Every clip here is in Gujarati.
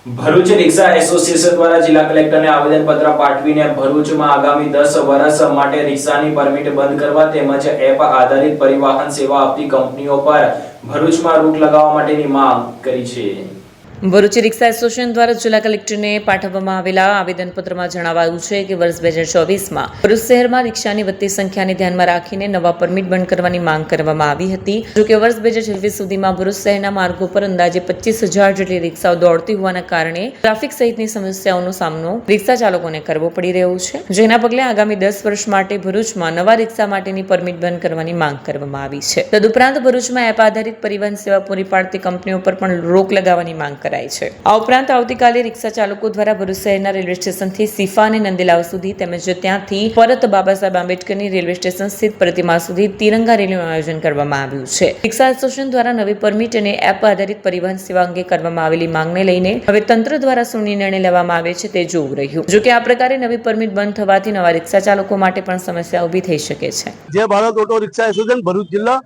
ભરૂચ રિક્ષા એસોસિએશન દ્વારા જિલ્લા કલેક્ટરને આવેદનપત્ર પાઠવીને ભરૂચમાં આગામી 10 વર્ષ માટે રિક્ષાની પરમિટ બંધ કરવા તેમજ એપ આધારિત પરિવહન સેવા આપતી કંપનીઓ પર ભરૂચમાં રોક લગાવવા માટેની માંગ કરી છે। ભરૂચ રિક્ષા એસોસિએશન દ્વારા જિલ્લા કલેક્ટરને પાઠવવામાં આવેલા આવેદનપત્રમાં જણાવાયું છે કે વર્ષ 2024માં ભરૂચ શહેરમાં રિક્ષાની વધતી સંખ્યાને ધ્યાનમાં રાખીને નવા પરમિટ બંધ કરવાની માંગ કરવામાં આવી હતી। જો કે વર્ષ 2026 સુધીમાં ભરૂચ શહેરના માર્ગો પર અંદાજે 25,000 જેટલી રિક્ષાઓ દોડતી હોવાના કારણે ટ્રાફિક સહિતની સમસ્યાઓનો સામનો રિક્ષા ચાલકોને કરવો પડી રહ્યો છે, જેના પગલે આગામી 10 વર્ષ માટે ભરૂચમાં નવા રિક્ષા માટેની પરમિટ બંધ કરવાની માંગ કરવામાં આવી છે। તદુપરાંત ભરૂચમાં એપ આધારિત પરિવહન સેવા પૂરી પાડતી કંપનીઓ પર પણ રોક લગાવવાની માંગ કરાઈ છે। આ ઉપરાંત આવતીકાલે રિક્ષા ચાલકો દ્વારા ભરૂચ શહેરના રેલવે સ્ટેશનથી સિફા અને નંદેલાવ સુધી તેમજ ત્યાંથી પરત બાબા સાહેબ આંબેડકરની રેલવે સ્ટેશન સ્થિત પ્રતિમા સુધી તિરંગા રેલીનું આયોજન કરવામાં આવ્યું છે। રિક્ષા એસોસિએશન દ્વારા નવી પરમિટ અને એપ આધારિત પરિવહન સેવા અંગે કરવામાં આવેલી માંગને લઈને હવે તંત્ર દ્વારા શું નિર્ણય લેવામાં આવે છે તે જોવું રહ્યું। જો કે આ પ્રકારે નવી પરમિટ બંધ થવાથી નવા રિક્ષા ચાલકો માટે પણ સમસ્યા ઊભી થઈ શકે છે। જે Bharat auto rickshaw association Bharuch જિલ્લા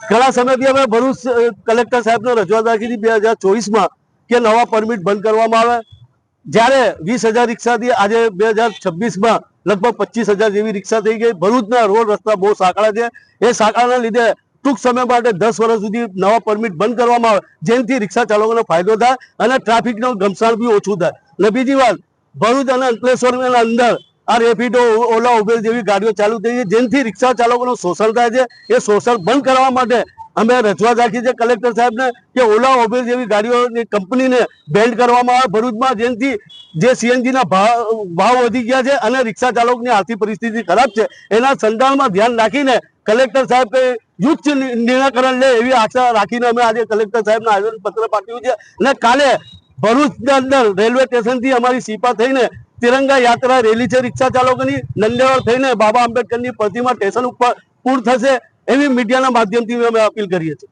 ઘણા સમયથી અમે ભરૂચ કલેક્ટર સાહેબને રજૂઆત રાખી હતી 2024માં કે નવા પરમિટ બંધ કરવામાં આવે, જ્યારે 20,000 રિક્ષાથી આજે 2026માં લગભગ 25,000 જેવી રિક્ષા થઈ ગઈ। ભરૂચના રોડ રસ્તા બહુ સાંકડા છે, એ સાંકડાના લીધે ટૂંક સમય માટે 10 વર્ષ સુધી નવા પરમિટ બંધ કરવામાં આવે, જેનાથી રિક્ષા ચાલકોને ફાયદો થાય અને ટ્રાફિકનો ઘમસાણ બી ઓછું થાય। અને બીજી વાત, ભરૂચ અને અંકલેશ્વરના અંદર આ રેપિડો, ઓલા, ઉબેર જેવી ગાડીઓ ચાલુ થઈ છે, જેનાથી રિક્ષા ચાલકોનું શોષણ થાય છે। એ શોષણ બંધ કરવા માટે અમે રજૂઆત રાખી છે કલેક્ટર સાહેબને કે ઓલા, ઉબેર જેવી ગાડીઓની કંપનીને બેન્ડ કરવામાં આવે ભરૂચમાં, જેનાથી જે સીએનજીના ભાવ વધી ગયા છે અને રિક્ષા ચાલકોની આર્થિક પરિસ્થિતિ ખરાબ છે, એના સંચાલનમાં ધ્યાન રાખીને કલેક્ટર સાહેબ યુક્ત નિર્ણયકરણ લે એવી આશા રાખીને અમે આજે કલેક્ટર સાહેબને આવેદનપત્ર પાઠવ્યું છે। અને કાલે ભરૂચના અંદર રેલવે સ્ટેશનથી અમારી સિપા થઈને તિરંગા યાત્રા રેલી છે રિક્ષા ચાલકોની, નંદેવાડ થઈને બાબા આંબેડકરની પ્રતિમા સ્ટેશન ઉપર પૂર્ણ થશે એવી મીડિયાના માધ્યમથી અમે અપીલ કરીએ છીએ।